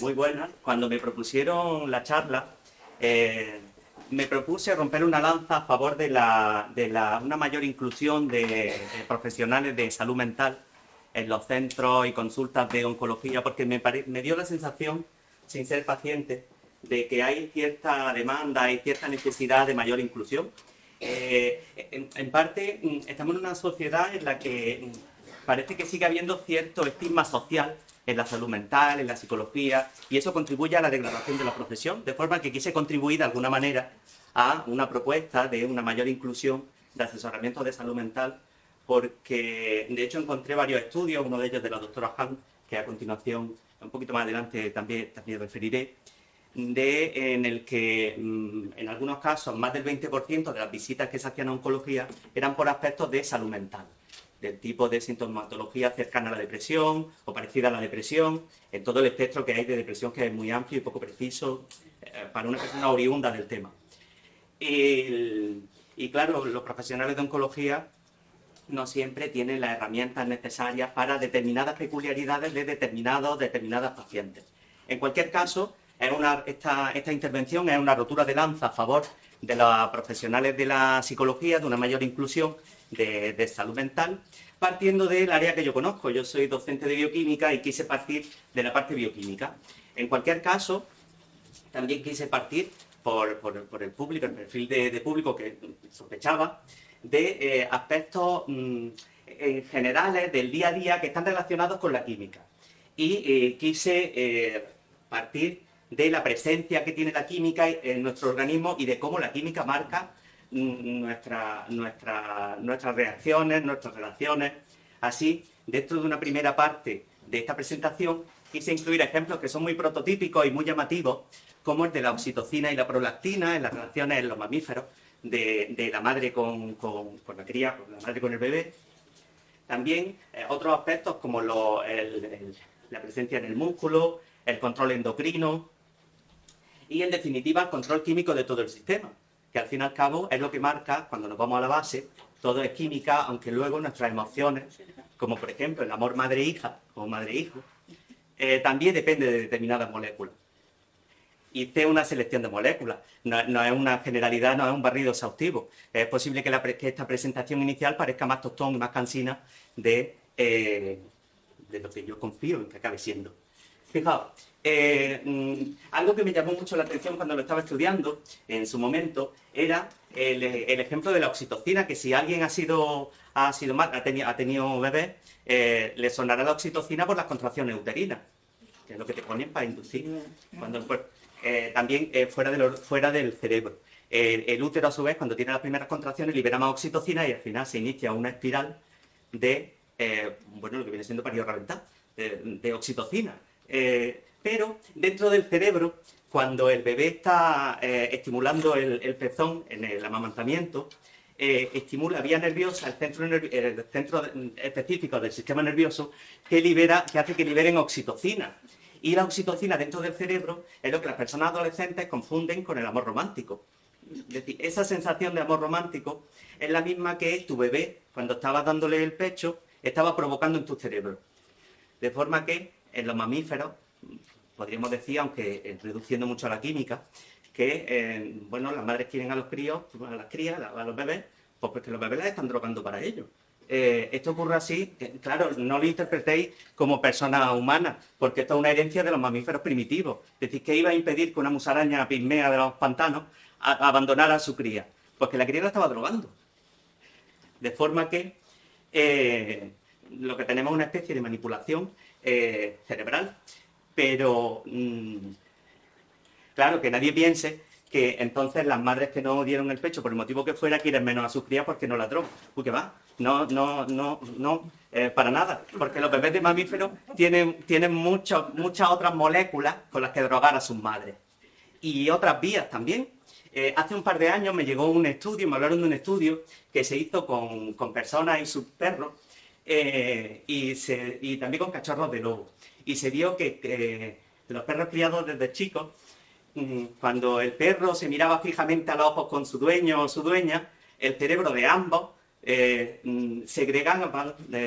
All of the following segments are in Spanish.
Muy buena, cuando me propusieron la charla, me propuse romper una lanza a favor de una mayor inclusión de profesionales de salud mental en los centros y consultas de oncología, porque me dio la sensación, sin ser paciente, de que hay cierta demanda, hay cierta necesidad de mayor inclusión. En parte, estamos en una sociedad en la que parece que sigue habiendo cierto estigma social en la salud mental, en la psicología, y eso contribuye a la degradación de la profesión, de forma que quise contribuir de alguna manera a una propuesta de una mayor inclusión de asesoramiento de salud mental, porque de hecho encontré varios estudios, uno de ellos de la doctora Han, que a continuación, un poquito más adelante también referiré, en el que en algunos casos más del 20% de las visitas que se hacían a oncología eran por aspectos de salud mental, del tipo de sintomatología cercana a la depresión o parecida a la depresión, en todo el espectro que hay de depresión, que es muy amplio y poco preciso para una persona oriunda del tema. Y claro, los profesionales de oncología no siempre tienen las herramientas necesarias para determinadas peculiaridades de determinadas pacientes. En cualquier caso, esta intervención es una rotura de lanza a favor de los profesionales de la psicología, de una mayor inclusión de salud mental, partiendo del área que yo conozco. Yo soy docente de bioquímica y quise partir de la parte bioquímica. En cualquier caso, también quise partir por el público, el perfil de público que sospechaba, de aspectos generales del día a día que están relacionados con la química. Y quise partir de la presencia que tiene la química en nuestro organismo y de cómo la química marca nuestras reacciones, nuestras relaciones. Así, dentro de una primera parte de esta presentación, quise incluir ejemplos que son muy prototípicos y muy llamativos, como el de la oxitocina y la prolactina en las relaciones en los mamíferos, de la madre con la cría, la madre con el bebé. También otros aspectos como la presencia en el músculo, el control endocrino y, en definitiva, el control químico de todo el sistema, que al fin y al cabo es lo que marca, cuando nos vamos a la base, todo es química, aunque luego nuestras emociones, como por ejemplo el amor madre-hija o madre-hijo, también depende de determinadas moléculas. Hice una selección de moléculas, no es una generalidad, no es un barrido exhaustivo. Es posible que esta presentación inicial parezca más tostón y más cansina de lo que yo confío en que acabe siendo. Fijaos, algo que me llamó mucho la atención cuando lo estaba estudiando en su momento era el ejemplo de la oxitocina, que si alguien ha tenido bebé, le sonará la oxitocina por las contracciones uterinas, que es lo que te ponen para inducir. También fuera del cerebro. El útero, a su vez, cuando tiene las primeras contracciones, libera más oxitocina y al final se inicia una espiral de, lo que viene siendo parido reventado, de oxitocina. Pero dentro del cerebro, cuando el bebé está estimulando el pezón en el amamantamiento, estimula vía nerviosa el centro específico del sistema nervioso que hace que liberen oxitocina. Y la oxitocina dentro del cerebro es lo que las personas adolescentes confunden con el amor romántico. Es decir, esa sensación de amor romántico es la misma que tu bebé, cuando estabas dándole el pecho, estaba provocando en tu cerebro. De forma que en los mamíferos, podríamos decir, aunque reduciendo mucho a la química, que las madres quieren a los críos, a las crías, a los bebés, pues porque los bebés las están drogando para ellos. Esto ocurre así, claro, no lo interpretéis como persona humana, porque esto es una herencia de los mamíferos primitivos. Es decir, ¿qué iba a impedir que una musaraña pigmea de los pantanos abandonara a su cría? Pues que la cría la estaba drogando. De forma que lo que tenemos es una especie de manipulación cerebral, pero claro, que nadie piense que entonces las madres que no dieron el pecho, por el motivo que fuera, quieren menos a sus crías porque no la drogan. ¿Por qué va? No, para nada. Porque los bebés de mamíferos tienen muchas otras moléculas con las que drogar a sus madres. Y otras vías también. Hace un par de años me llegó un estudio, me hablaron de un estudio que se hizo con personas y sus perros, y también con cachorros de lobo. Y se vio que los perros criados desde chicos, cuando el perro se miraba fijamente a los ojos con su dueño o su dueña, el cerebro de ambos segregan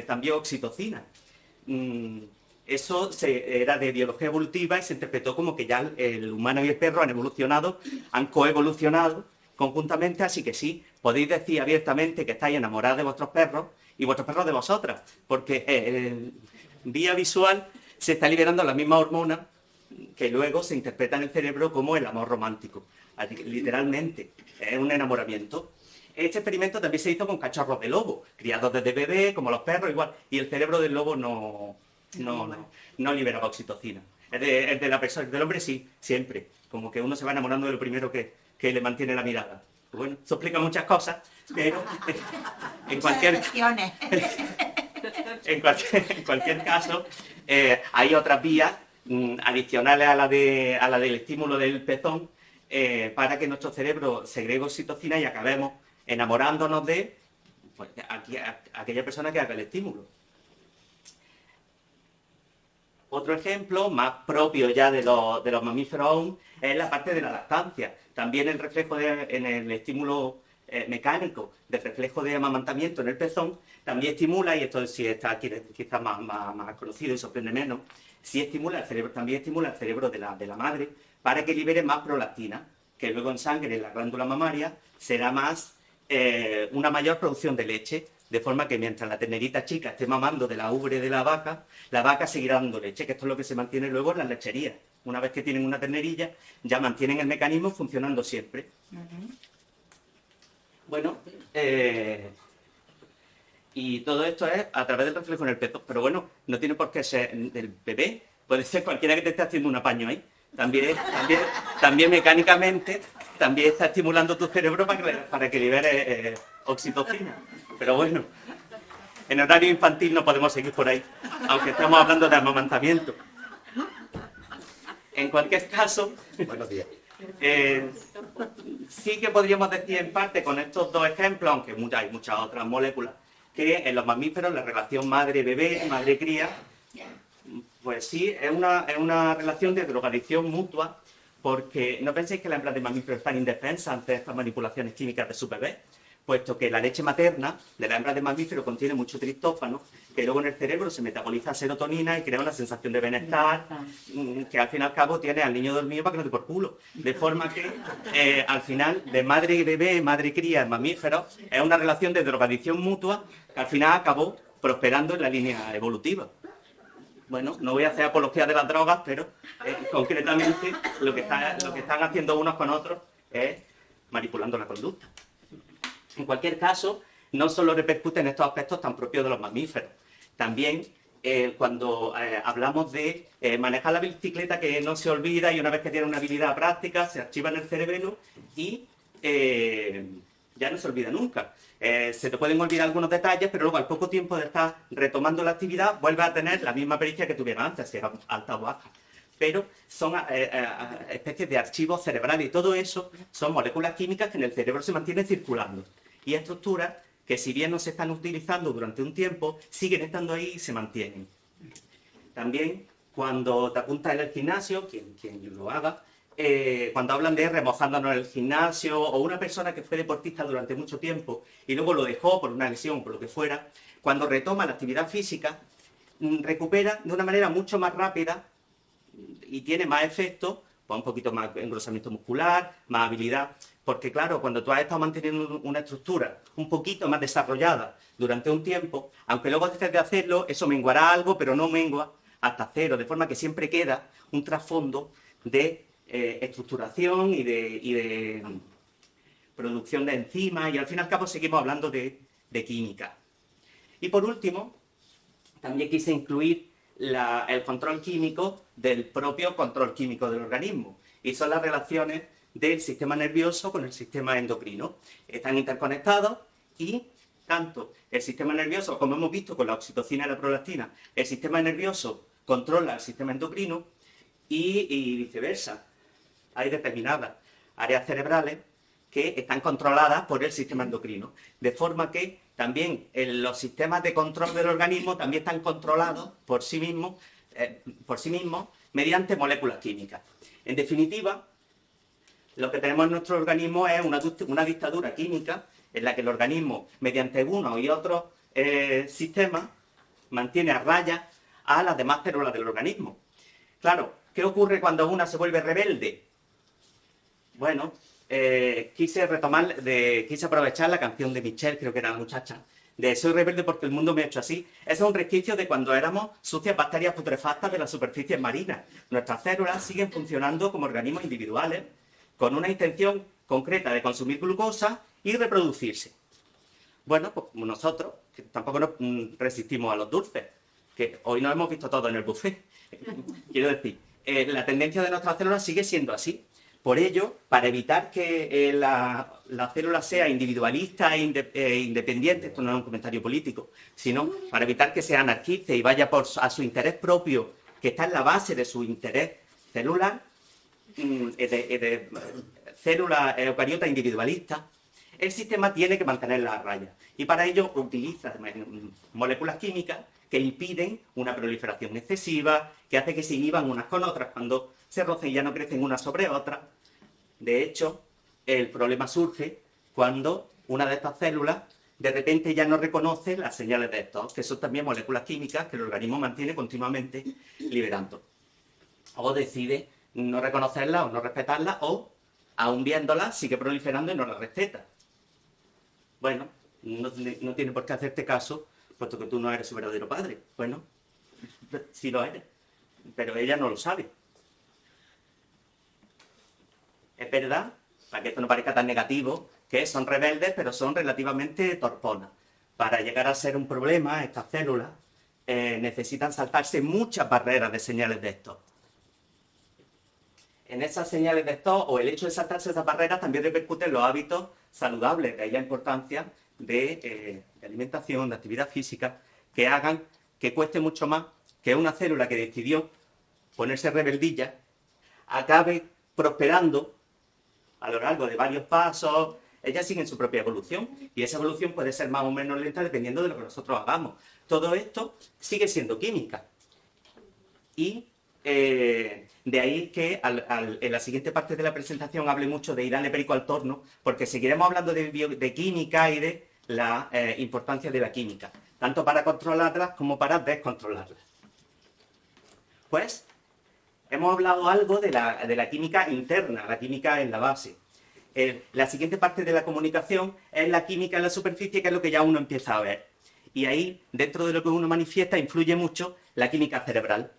también oxitocina. era de biología evolutiva y se interpretó como que ya el humano y el perro han evolucionado, han coevolucionado conjuntamente, así que sí, podéis decir abiertamente que estáis enamorados de vuestros perros y vuestros perros de vosotras, porque vía visual se está liberando la misma hormona que luego se interpreta en el cerebro como el amor romántico. Literalmente, es un enamoramiento. Este experimento también se hizo con cachorros de lobo, criados desde bebé, como los perros, igual, y el cerebro del lobo no liberaba oxitocina. El de la persona, el del hombre sí, siempre. Como que uno se va enamorando de lo primero que le mantiene la mirada. Bueno, eso explica muchas cosas, pero en cualquier caso, hay otras vías adicionales a la del estímulo del pezón para que nuestro cerebro segregue oxitocina y acabemos enamorándonos de aquella persona que haga el estímulo. Otro ejemplo, más propio ya de los mamíferos aún, es la parte de la lactancia. También el reflejo en el estímulo mecánico del reflejo de amamantamiento en el pezón también estimula, y esto sí está quizás más conocido y sorprende menos, sí estimula el cerebro, también estimula el cerebro de la madre para que libere más prolactina, que luego en sangre, en la glándula mamaria, será una mayor producción de leche, de forma que mientras la ternerita chica esté mamando de la ubre de la vaca seguirá dando leche, que esto es lo que se mantiene luego en las lecherías. Una vez que tienen una ternerilla, ya mantienen el mecanismo funcionando siempre. Bueno, y todo esto es a través del reflejo en el pezón. Pero bueno, no tiene por qué ser del bebé, puede ser cualquiera que te esté haciendo un apaño ahí. También mecánicamente, también está estimulando tu cerebro para que libere oxitocina. Pero bueno, en horario infantil no podemos seguir por ahí, aunque estamos hablando de amamantamiento. En cualquier caso, buenos días. Sí que podríamos decir en parte con estos dos ejemplos, aunque hay muchas otras moléculas, que en los mamíferos la relación madre-bebé, madre-cría, pues sí, es una relación de drogadicción mutua, porque no penséis que las hembras de mamíferos están indefensas ante estas manipulaciones químicas de sus bebés, puesto que la leche materna de la hembra de mamífero contiene mucho triptófano, que luego en el cerebro se metaboliza serotonina y crea una sensación de bienestar, que al fin y al cabo tiene al niño dormido para que no te por culo. De forma que al final, de madre y bebé, madre y cría en mamíferos, es una relación de drogadicción mutua que al final acabó prosperando en la línea evolutiva. Bueno, no voy a hacer apología de las drogas, pero concretamente lo que están haciendo unos con otros es manipulando la conducta. En cualquier caso, no solo repercute en estos aspectos tan propios de los mamíferos. También cuando hablamos de manejar la bicicleta, que no se olvida y una vez que tiene una habilidad práctica se archiva en el cerebelo y ya no se olvida nunca. Se te pueden olvidar algunos detalles, pero luego al poco tiempo de estar retomando la actividad vuelves a tener la misma pericia que tuvieron antes, si era alta o baja. Pero son especies de archivos cerebrales y todo eso son moléculas químicas que en el cerebro se mantienen circulando. Y estructuras que si bien no se están utilizando durante un tiempo, siguen estando ahí y se mantienen. También cuando te apuntas en el gimnasio, quien lo haga, cuando hablan de remojándonos en el gimnasio, o una persona que fue deportista durante mucho tiempo y luego lo dejó por una lesión, por lo que fuera, cuando retoma la actividad física, recupera de una manera mucho más rápida y tiene más efecto, pues un poquito más engrosamiento muscular, más habilidad, porque claro, cuando tú has estado manteniendo una estructura un poquito más desarrollada durante un tiempo, aunque luego dejes de hacerlo, eso menguará algo, pero no mengua hasta cero, de forma que siempre queda un trasfondo de estructuración y de producción de enzimas, y al fin y al cabo seguimos hablando de química. Y por último, también quise incluir el control químico del propio control químico del organismo, y son las relaciones del sistema nervioso con el sistema endocrino. Están interconectados y tanto el sistema nervioso, como hemos visto con la oxitocina y la prolactina, el sistema nervioso controla el sistema endocrino y viceversa. Hay determinadas áreas cerebrales que están controladas por el sistema endocrino, de forma que también los sistemas de control del organismo también están controlados por sí mismos mediante moléculas químicas. En definitiva, lo que tenemos en nuestro organismo es una dictadura química en la que el organismo, mediante uno y otros sistemas, mantiene a raya a las demás células del organismo. Claro, ¿qué ocurre cuando una se vuelve rebelde? Bueno, quise aprovechar la canción de Michelle, creo que era la muchacha, de soy rebelde porque el mundo me ha hecho así. Eso es un resquicio de cuando éramos sucias bacterias putrefactas de las superficies marinas. Nuestras células siguen funcionando como organismos individuales, con una intención concreta de consumir glucosa y reproducirse. Bueno, pues como nosotros, que tampoco nos resistimos a los dulces, que hoy nos hemos visto todos en el buffet. Quiero decir, la tendencia de nuestras células sigue siendo así. Por ello, para evitar que la célula sea individualista e independiente, esto no es un comentario político, sino para evitar que se anarquice y vaya a su interés propio, que está en la base de su interés celular, de célula eucariota individualista, el sistema tiene que mantenerla a raya. Y para ello utiliza moléculas químicas que impiden una proliferación excesiva, que hace que se inhiban unas con otras cuando se rocen y ya no crecen unas sobre otras. De hecho, el problema surge cuando una de estas células de repente ya no reconoce las señales de estos, que son también moléculas químicas que el organismo mantiene continuamente liberando. O decide no reconocerlas o no respetarlas, o, aun viéndolas, sigue proliferando y no las respeta. Bueno, no tiene por qué hacerte caso, puesto que tú no eres su verdadero padre. Bueno, sí lo eres, pero ella no lo sabe. Es verdad, para que esto no parezca tan negativo, que son rebeldes, pero son relativamente torponas. Para llegar a ser un problema, estas células necesitan saltarse muchas barreras de señales de stop. En esas señales de stop, o el hecho de saltarse esas barreras, también repercute en los hábitos saludables. De ahí la importancia de alimentación, de actividad física, que hagan que cueste mucho más que una célula que decidió ponerse rebeldilla acabe prosperando a lo largo de varios pasos. Ellas siguen su propia evolución, y esa evolución puede ser más o menos lenta dependiendo de lo que nosotros hagamos. Todo esto sigue siendo química. Y de ahí que en la siguiente parte de la presentación hable mucho de ir darle perico al torno, porque seguiremos hablando de química y de la importancia de la química, tanto para controlarlas como para descontrolarlas. Pues hemos hablado algo de la química interna, la química en la base. La siguiente parte de la comunicación es la química en la superficie, que es lo que ya uno empieza a ver. Y ahí, dentro de lo que uno manifiesta, influye mucho la química cerebral.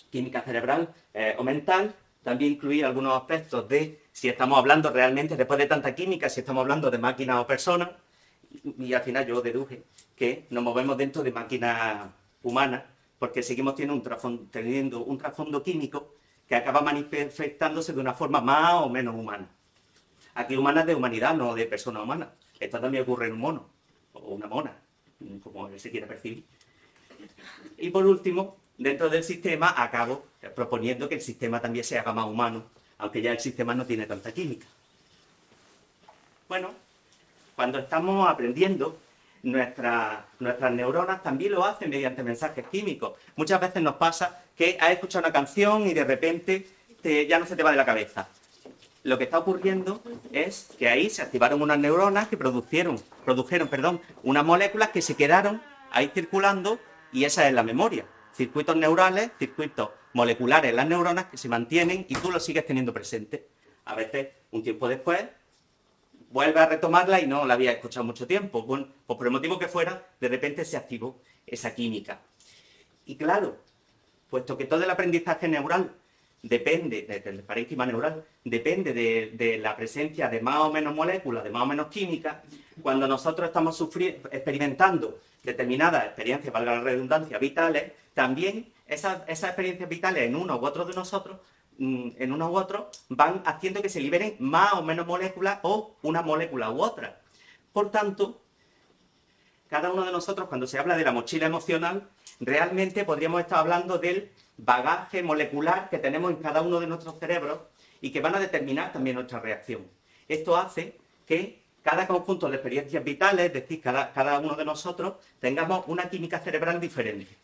Química cerebral o mental, también incluye algunos aspectos de si estamos hablando realmente, después de tanta química, si estamos hablando de máquinas o personas. Y al final yo deduje que nos movemos dentro de máquinas humanas, porque seguimos teniendo un trasfondo químico que acaba manifestándose de una forma más o menos humana. Aquí humana es de humanidad, no de persona humana. Esto también ocurre en un mono, o una mona, como se quiera percibir. Y por último, dentro del sistema, acabo proponiendo que el sistema también se haga más humano, aunque ya el sistema no tiene tanta química. Bueno, cuando estamos aprendiendo, nuestras neuronas también lo hacen mediante mensajes químicos. Muchas veces nos pasa que has escuchado una canción y de repente ya no se te va de la cabeza. Lo que está ocurriendo es que ahí se activaron unas neuronas que produjeron unas moléculas que se quedaron ahí circulando, y esa es la memoria. Circuitos neurales, circuitos moleculares en las neuronas que se mantienen y tú los sigues teniendo presente. A veces, un tiempo después, vuelve a retomarla y no la había escuchado mucho tiempo. Bueno, pues por el motivo que fuera, de repente se activó esa química. Y claro, puesto que todo el aprendizaje neural depende, del parénquima neural, depende de la presencia de más o menos moléculas, de más o menos química, cuando nosotros estamos experimentando determinadas experiencias, valga la redundancia, vitales, también esas experiencias vitales en uno u otro de nosotros, van haciendo que se liberen más o menos moléculas, o una molécula u otra. Por tanto, cada uno de nosotros, cuando se habla de la mochila emocional, realmente podríamos estar hablando del bagaje molecular que tenemos en cada uno de nuestros cerebros y que van a determinar también nuestra reacción. Esto hace que cada conjunto de experiencias vitales, es decir, cada uno de nosotros, tengamos una química cerebral diferente.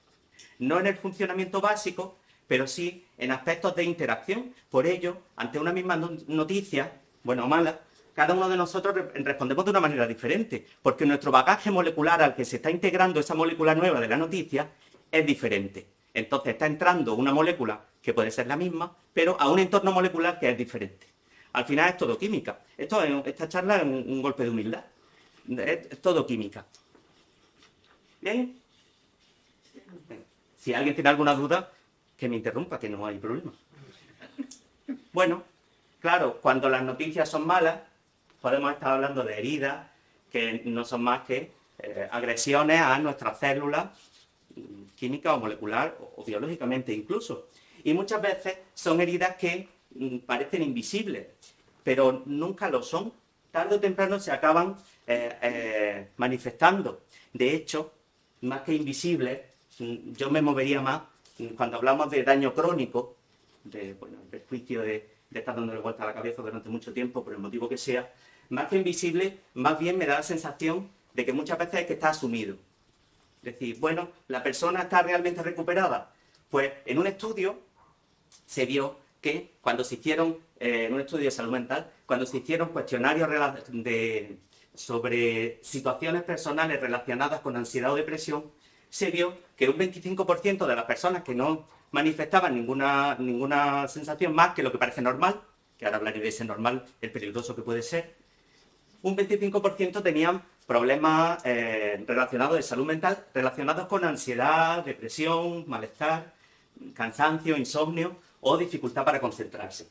No en el funcionamiento básico, pero sí en aspectos de interacción. Por ello, ante una misma noticia, buena o mala, cada uno de nosotros respondemos de una manera diferente, porque nuestro bagaje molecular al que se está integrando esa molécula nueva de la noticia es diferente. Entonces está entrando una molécula que puede ser la misma, pero a un entorno molecular que es diferente. Al final es todo química. Esta charla es un golpe de humildad. Es todo química. ¿Bien? Si alguien tiene alguna duda, que me interrumpa, que no hay problema. Bueno, claro, cuando las noticias son malas, podemos estar hablando de heridas que no son más que agresiones a nuestras células, química o molecular o biológicamente incluso. Y muchas veces son heridas que parecen invisibles, pero nunca lo son. Tarde o temprano se acaban manifestando. De hecho, más que invisibles, yo me movería más cuando hablamos de daño crónico, de perjuicio de estar dándole vuelta a la cabeza durante mucho tiempo, por el motivo que sea, más que invisible, más bien me da la sensación de que muchas veces es que está asumido. Es decir, bueno, ¿la persona está realmente recuperada? Pues en un estudio se vio que cuando se hicieron, en un estudio de salud mental, cuando se hicieron cuestionarios sobre situaciones personales relacionadas con ansiedad o depresión, se vio que un 25% de las personas que no manifestaban ninguna sensación más que lo que parece normal, que ahora hablaré de ese normal, el peligroso que puede ser, un 25% tenían problemas relacionados de salud mental, relacionados con ansiedad, depresión, malestar, cansancio, insomnio o dificultad para concentrarse.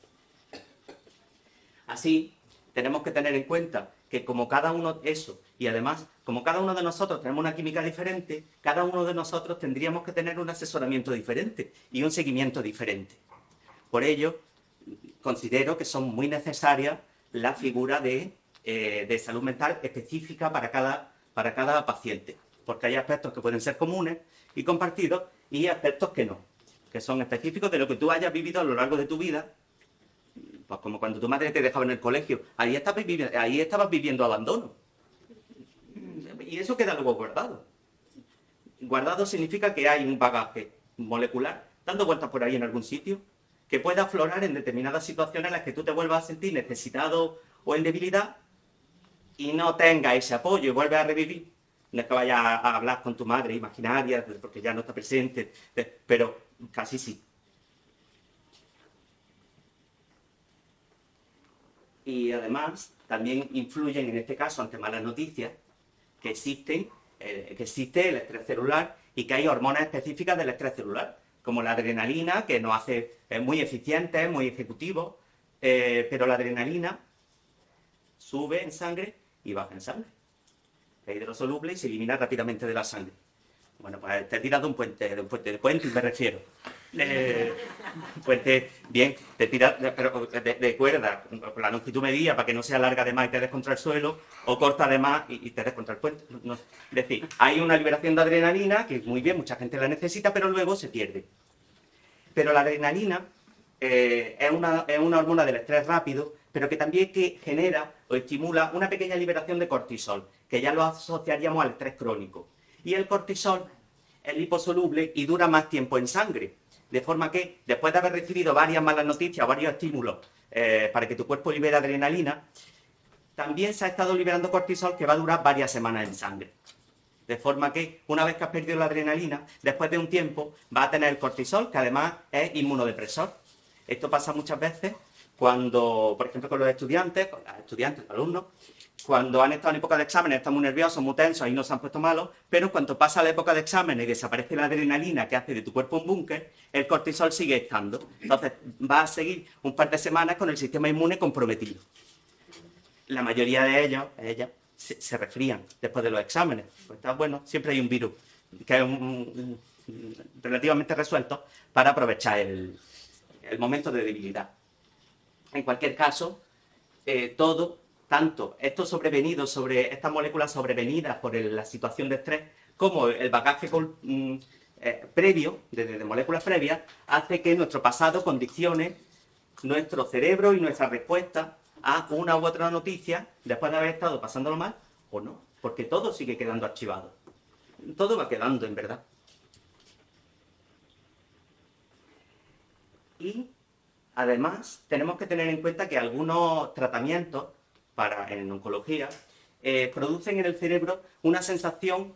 Así, tenemos que tener en cuenta que como cada uno eso, y además, como cada uno de nosotros tenemos una química diferente, cada uno de nosotros tendríamos que tener un asesoramiento diferente y un seguimiento diferente. Por ello, considero que son muy necesarias la figura de salud mental específica para cada paciente, porque hay aspectos que pueden ser comunes y compartidos y aspectos que no, que son específicos de lo que tú hayas vivido a lo largo de tu vida, pues como cuando tu madre te dejaba en el colegio, ahí estabas viviendo abandono. Y eso queda luego guardado. Guardado significa que hay un bagaje molecular dando vueltas por ahí en algún sitio, que pueda aflorar en determinadas situaciones en las que tú te vuelvas a sentir necesitado o en debilidad y no tengas ese apoyo y vuelves a revivir. No es que vayas a hablar con tu madre imaginaria, porque ya no está presente, pero casi sí. Y además, también influyen en este caso, ante malas noticias, que existe el estrés celular y que hay hormonas específicas del estrés celular, como la adrenalina, que nos hace muy eficientes, muy ejecutivos, pero la adrenalina sube en sangre y baja en sangre. Es hidrosoluble y se elimina rápidamente de la sangre. Bueno, pues te tiras de un puente, me refiero. Puente, bien, te tiras pero de cuerda, con la longitud medida para que no sea larga de más y te des contra el suelo, o corta de más y te des contra el puente. No, es decir, hay una liberación de adrenalina, que muy bien, mucha gente la necesita, pero luego se pierde. Pero la adrenalina es una hormona del estrés rápido, pero que también genera o estimula una pequeña liberación de cortisol, que ya lo asociaríamos al estrés crónico. Y el cortisol es liposoluble y dura más tiempo en sangre. De forma que, después de haber recibido varias malas noticias, varios estímulos para que tu cuerpo libere adrenalina, también se ha estado liberando cortisol que va a durar varias semanas en sangre. De forma que, una vez que has perdido la adrenalina, después de un tiempo, vas a tener el cortisol, que además es inmunodepresor. Esto pasa muchas veces cuando, por ejemplo, con los estudiantes, alumnos, cuando han estado en época de exámenes, están muy nerviosos, muy tensos, ahí no se han puesto malos, pero cuando pasa la época de exámenes y desaparece la adrenalina que hace de tu cuerpo un búnker, el cortisol sigue estando. Entonces, vas a seguir un par de semanas con el sistema inmune comprometido. La mayoría de ellas, se resfrían después de los exámenes. Pues está bueno, siempre hay un virus que es relativamente resuelto para aprovechar el momento de debilidad. En cualquier caso, tanto estos sobrevenidos, sobre estas moléculas sobrevenidas por la situación de estrés, como el bagaje previo, de moléculas previas, hace que nuestro pasado condicione nuestro cerebro y nuestra respuesta a una u otra noticia, después de haber estado pasándolo mal, o no, porque todo sigue quedando archivado. Todo va quedando, en verdad. Y, además, tenemos que tener en cuenta que algunos tratamientos en oncología producen en el cerebro una sensación,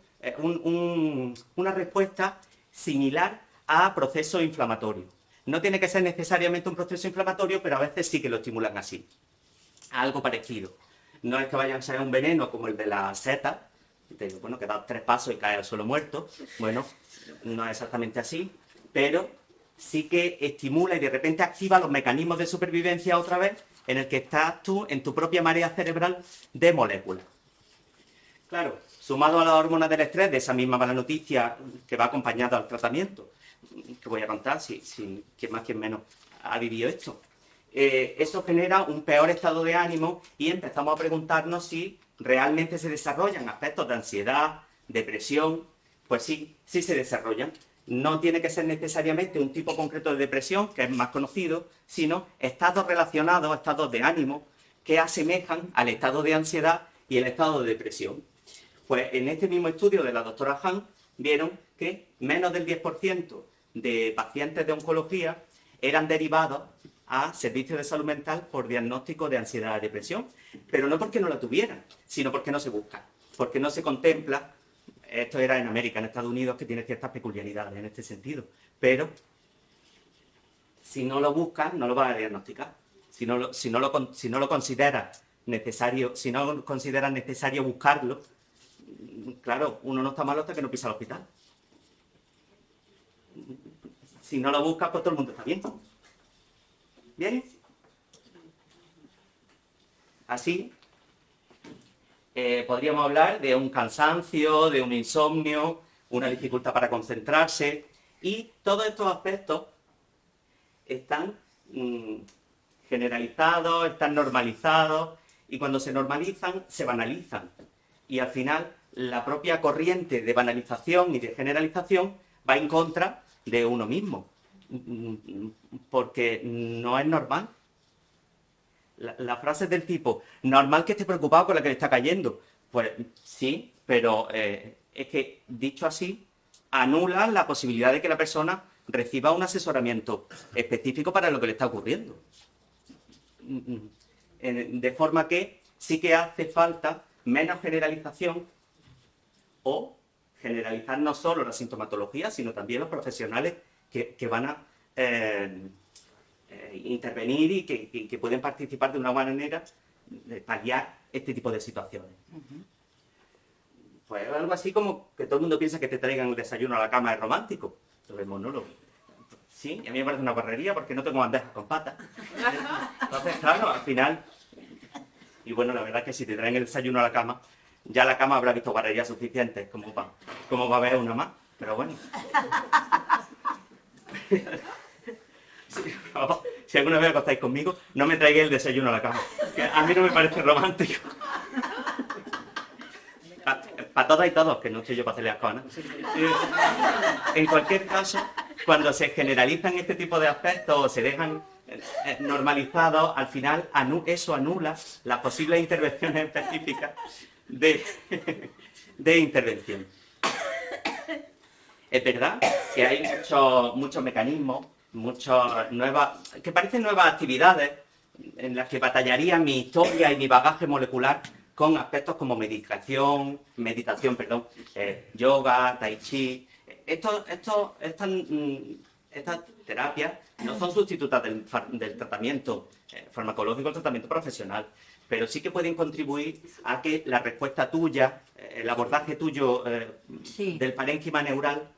una respuesta similar a procesos inflamatorios. No tiene que ser necesariamente un proceso inflamatorio, pero a veces sí que lo estimulan así. Algo parecido. No es que vayan a ser un veneno como el de la seta, bueno, que da 3 pasos y cae al suelo muerto. Bueno, no es exactamente así, pero sí que estimula y de repente activa los mecanismos de supervivencia otra vez, en el que estás tú en tu propia marea cerebral de moléculas. Claro, sumado a las hormonas del estrés, de esa misma mala noticia que va acompañada al tratamiento, que voy a contar, si quien más, quien menos ha vivido esto. Eso genera un peor estado de ánimo y empezamos a preguntarnos si realmente se desarrollan aspectos de ansiedad, depresión. Pues sí, sí se desarrollan. No tiene que ser necesariamente un tipo concreto de depresión, que es más conocido, sino estados relacionados, estados de ánimo, que asemejan al estado de ansiedad y el estado de depresión. Pues en este mismo estudio de la doctora Han, vieron que menos del 10% de pacientes de oncología eran derivados a servicios de salud mental por diagnóstico de ansiedad y depresión, pero no porque no la tuvieran, sino porque no se busca, porque no se contempla. Esto era en América, en Estados Unidos, que tiene ciertas peculiaridades en este sentido, pero si no lo buscas, no lo vas a diagnosticar. Si no lo consideras necesario, si no consideras necesario buscarlo, claro, uno no está malo hasta que no pisa el hospital. Si no lo buscas, pues todo el mundo está bien. ¿Bien? Así, podríamos hablar de un cansancio, de un insomnio, una dificultad para concentrarse, y todos estos aspectos están generalizados, están normalizados, y cuando se normalizan, se banalizan. Y al final, la propia corriente de banalización y de generalización va en contra de uno mismo, porque no es normal. La frase del tipo, normal que esté preocupado con la que le está cayendo. Pues sí, pero es que, dicho así, anula la posibilidad de que la persona reciba un asesoramiento específico para lo que le está ocurriendo. De forma que sí que hace falta menos generalización, o generalizar no solo la sintomatología, sino también los profesionales que van a intervenir y que pueden participar de una manera de paliar este tipo de situaciones. Pues algo así como que todo el mundo piensa que te traigan el desayuno a la cama es romántico. Entonces, monólogo. Sí, y a mí me parece una barrería porque no tengo bandejas con patas. Entonces, claro, al final... Y bueno, la verdad es que si te traen el desayuno a la cama, ya la cama habrá visto barrerías suficientes como para ver una más. Pero bueno. Si alguna vez acostáis conmigo, no me traigáis el desayuno a la cama. Que a mí no me parece romántico. Para todas y todos, que no estoy yo para hacerle asco, ¿no? En cualquier caso, cuando se generalizan este tipo de aspectos o se dejan normalizados, al final eso anula las posibles intervenciones específicas de intervención. Es verdad que hay muchos mecanismos, que parecen nuevas actividades en las que battallaría mi historia y mi bagaje molecular con aspectos como meditación, yoga, tai chi. Estas terapias no son sustitutas del tratamiento farmacológico, el tratamiento profesional, pero sí que pueden contribuir a que la respuesta tuya, el abordaje tuyo del parénquima neural,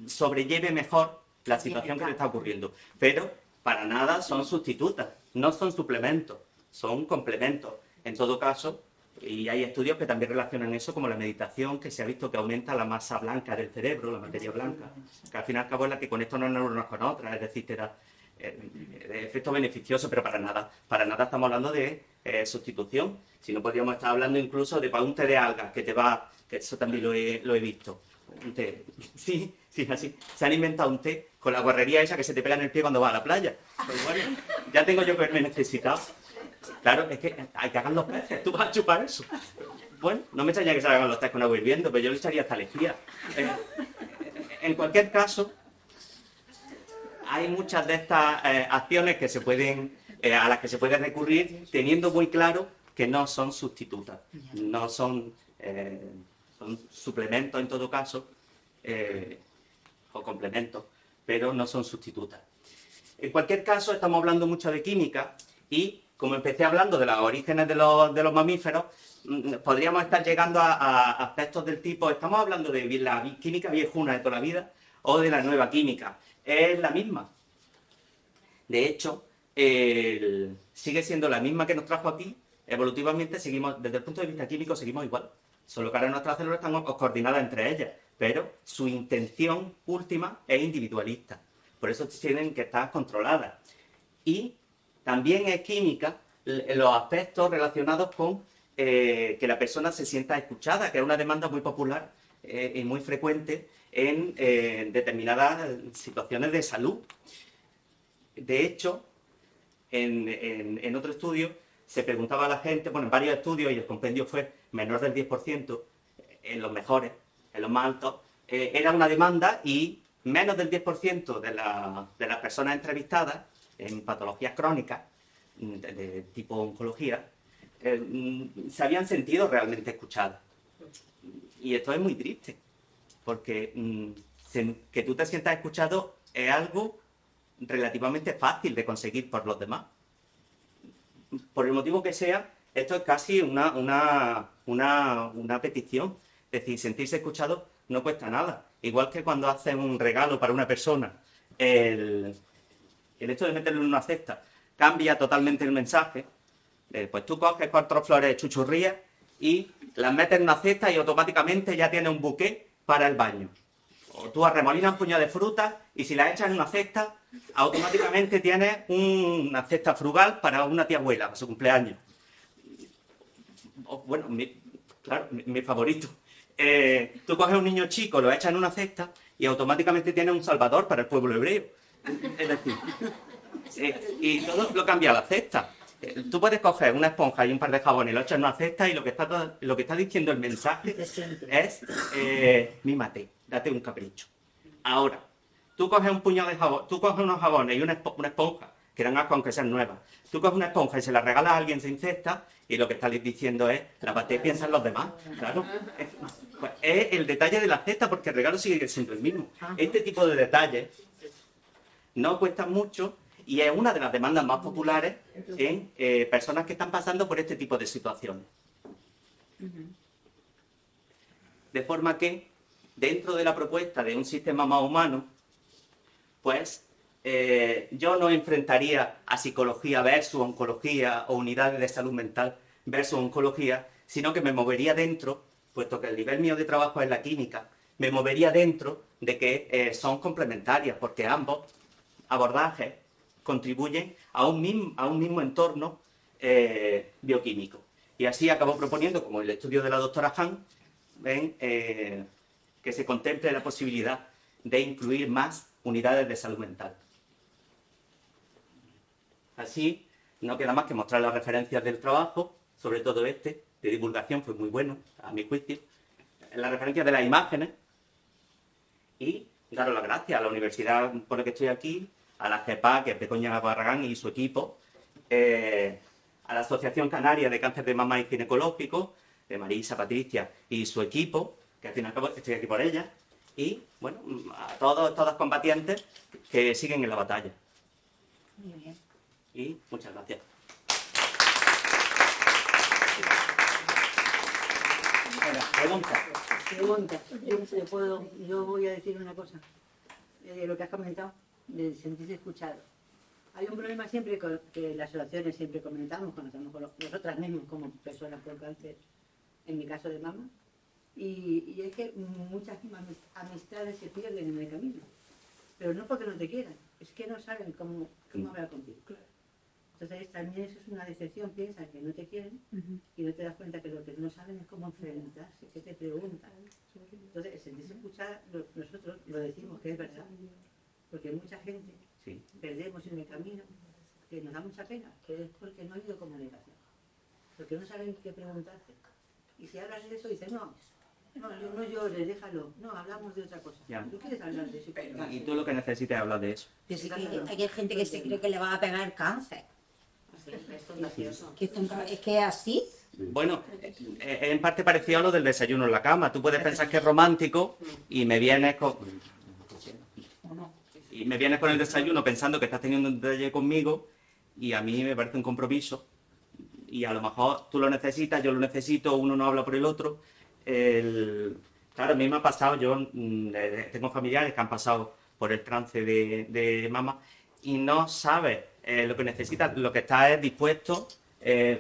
sobrelleve mejor la situación que le está ocurriendo. Pero para nada son sustitutas, no son suplementos, son complementos. En todo caso, y hay estudios que también relacionan eso, como la meditación, que se ha visto que aumenta la masa blanca del cerebro, la materia blanca, que al fin y al cabo es la que conecta unas neuronas con otras, es decir, te da efecto beneficioso, pero para nada estamos hablando de sustitución. Si no, podríamos estar hablando incluso de un té de algas, que eso también lo he visto. Un té. Sí, así. Se han inventado un té con la guarrería esa que se te pega en el pie cuando vas a la playa. Pues bueno, ya tengo yo que verme necesitado. Claro, es que hay que hagan los peces, tú vas a chupar eso. Bueno, no me extraña que se hagan los tés con agua hirviendo, pero yo le echaría hasta lejía. En cualquier caso, hay muchas de estas acciones que a las que se puede recurrir, teniendo muy claro que no son sustitutas, no son suplementos en todo caso, o complementos, pero no son sustitutas. En cualquier caso, estamos hablando mucho de química y, como empecé hablando de los orígenes de los mamíferos, podríamos estar llegando a aspectos del tipo, estamos hablando de la química viejuna de toda la vida o de la nueva química. Es la misma. De hecho, sigue siendo la misma que nos trajo aquí. Evolutivamente seguimos, desde el punto de vista químico, seguimos igual. Solo que ahora nuestras células están coordinadas entre ellas, pero su intención última es individualista. Por eso tienen que estar controladas. Y también es química los aspectos relacionados con que la persona se sienta escuchada, que es una demanda muy popular y muy frecuente en determinadas situaciones de salud. De hecho, en otro estudio se preguntaba a la gente, bueno, en varios estudios, y el compendio fue menor del 10%, en los mejores, en los más altos, era una demanda y menos del 10% de las personas entrevistadas en patologías crónicas, de tipo oncología, se habían sentido realmente escuchadas. Y esto es muy triste, porque que tú te sientas escuchado es algo relativamente fácil de conseguir por los demás. Por el motivo que sea, esto es casi una petición. Es decir, sentirse escuchado no cuesta nada. Igual que cuando haces un regalo para una persona, el hecho de meterlo en una cesta cambia totalmente el mensaje. Pues tú coges 4 flores chuchurrías y las metes en una cesta y automáticamente ya tienes un buqué para el baño. O tú arremolinas un puñado de frutas y si las echas en una cesta, automáticamente tienes una cesta frugal para una tía abuela, para su cumpleaños. Bueno, claro, mi favorito. Tú coges a un niño chico, lo echas en una cesta y automáticamente tienes un salvador para el pueblo hebreo. Es decir, y todo lo cambia a la cesta. Tú puedes coger una esponja y un par de jabones y lo echas en una cesta y lo que está diciendo el mensaje es mímate, date un capricho. Ahora, tú coges un puñado de jabón, tú coges unos jabones y una esponja, que dan asco aunque sean nuevas. Tú coges una esponja y se la regalas a alguien sin cesta y lo que estás diciendo es, lávate, piensa en los demás. Claro. Pues es el detalle de la cesta porque el regalo sigue siendo el mismo. Este tipo de detalles no cuestan mucho y es una de las demandas más populares en personas que están pasando por este tipo de situaciones. De forma que, dentro de la propuesta de un sistema más humano, pues yo no enfrentaría a psicología versus oncología o unidades de salud mental versus oncología, sino que me movería dentro, puesto que el nivel mío de trabajo es la química, me movería dentro de que son complementarias, porque ambos abordajes contribuyen a un mismo entorno bioquímico. Y así acabo proponiendo, como el estudio de la doctora Han, que se contemple la posibilidad de incluir más unidades de salud mental. Así, no queda más que mostrar las referencias del trabajo, sobre todo este, de divulgación, fue muy bueno, a mi juicio, las referencias de las imágenes, y daros las gracias a la universidad por la que estoy aquí, a la GEPA, que es Begoña Barragán y su equipo, a la Asociación Canaria de Cáncer de Mama y Ginecológico, de Marisa, Patricia y su equipo, que al fin y al cabo estoy aquí por ella, y, bueno, a todas combatientes que siguen en la batalla. Muy bien. Y muchas gracias. Pregunta. Yo voy a decir una cosa. De lo que has comentado, de sentirse escuchado. Hay un problema siempre que las asociaciones siempre comentamos, conocemos con nosotras mismas como personas con cáncer, en mi caso de mama, y es que muchas amistades se pierden en el camino. Pero no porque no te quieran, es que no saben cómo hablar contigo. Entonces también eso es una decepción, piensan que no te quieren y no te das cuenta que lo que no saben es cómo enfrentarse, que te preguntan. Entonces, sentirse escuchada, nosotros lo decimos que es verdad, porque mucha gente perdemos en el camino, que nos da mucha pena, que es porque no ha habido comunicación, porque no saben qué preguntarte. Y si hablas de eso, dicen, no llores, déjalo, no, hablamos de otra cosa. Ya. ¿Tú quieres hablar de eso? Y tú lo que necesitas es hablar de eso. Pero sí que hay gente que se cree que le va a pegar cáncer. Es que es así. Bueno, es en parte parecido a lo del desayuno en la cama. Tú puedes pensar que es romántico y me vienes con... Y me vienes con el desayuno pensando que estás teniendo un detalle conmigo y a mí me parece un compromiso. Y a lo mejor tú lo necesitas, yo lo necesito, uno no habla por el otro. Claro, a mí me ha pasado, yo tengo familiares que han pasado por el trance de mama y no sabes lo que necesitas, lo que estás es dispuesto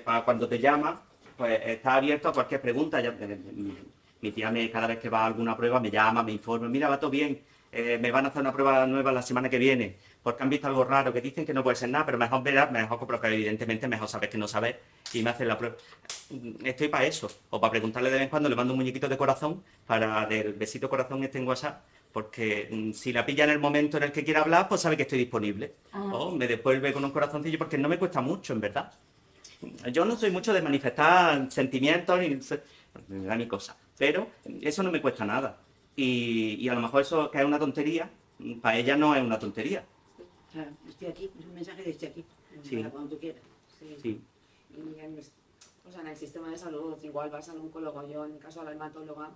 para cuando te llaman, pues estás abierto a cualquier pregunta. Mi tía cada vez que va a alguna prueba me llama, me informa, mira, va todo bien, me van a hacer una prueba nueva la semana que viene, porque han visto algo raro, que dicen que no puede ser nada, pero mejor verás, mejor porque evidentemente mejor sabes que no sabes y me hacen la prueba. Estoy para eso, o para preguntarle de vez en cuando, le mando un muñequito de corazón, para del besito corazón este en WhatsApp, porque si la pilla en el momento en el que quiera hablar, pues sabe que estoy disponible. O me devuelve con un corazoncillo, porque no me cuesta mucho, en verdad. Yo no soy mucho de manifestar sentimientos, ni me da mi cosa, pero eso no me cuesta nada. Y a lo mejor eso que es una tontería, para ella no es una tontería. Claro, estoy aquí, es un mensaje de estoy aquí, Sí. para cuando tú quieras. Sí. Y en el sistema de salud, igual vas al oncólogo, yo en mi caso a la dermatóloga,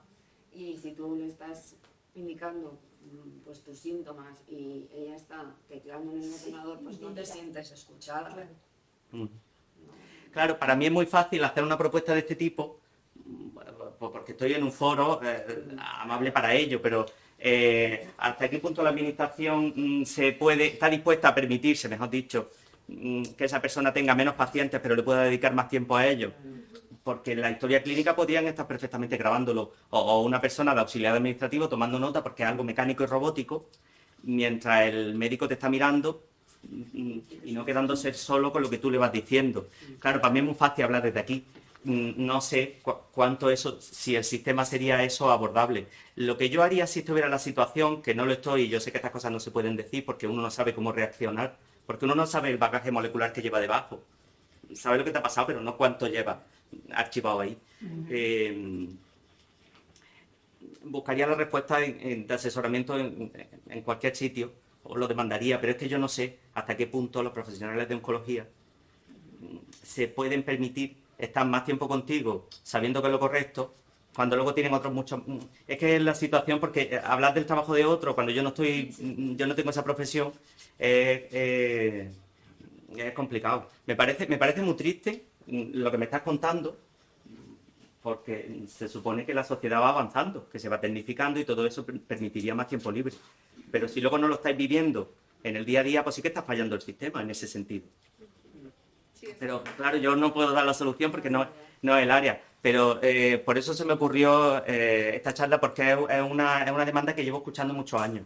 y si tú le estás indicando pues tus síntomas y ella está tecleando en el ordenador, pues no te sientes escuchada. Claro, para mí es muy fácil hacer una propuesta de este tipo, porque estoy en un foro amable para ello, pero ¿hasta qué punto la administración está dispuesta a permitirse, mejor dicho, que esa persona tenga menos pacientes, pero le pueda dedicar más tiempo a ellos? Porque en la historia clínica podrían estar perfectamente grabándolo, o una persona de auxiliar administrativo tomando nota, porque es algo mecánico y robótico, mientras el médico te está mirando y no quedándose solo con lo que tú le vas diciendo. Claro, para mí es muy fácil hablar desde aquí. No sé cuánto eso, si el sistema sería eso abordable. Lo que yo haría si estuviera en la situación, que no lo estoy, y yo sé que estas cosas no se pueden decir porque uno no sabe cómo reaccionar, porque uno no sabe el bagaje molecular que lleva debajo. Sabe lo que te ha pasado, pero no cuánto lleva archivado ahí. Buscaría la respuesta de asesoramiento en cualquier sitio, o lo demandaría, pero es que yo no sé hasta qué punto los profesionales de oncología se pueden permitir estar más tiempo contigo sabiendo que es lo correcto, cuando luego tienen otros muchos... Es que es la situación, porque hablar del trabajo de otro cuando yo no tengo esa profesión, es complicado. Me parece muy triste lo que me estás contando, porque se supone que la sociedad va avanzando, que se va tecnificando y todo eso permitiría más tiempo libre. Pero si luego no lo estáis viviendo en el día a día, pues sí que está fallando el sistema en ese sentido. Pero claro, yo no puedo dar la solución porque no es el área. Pero por eso se me ocurrió esta charla, porque es una demanda que llevo escuchando muchos años.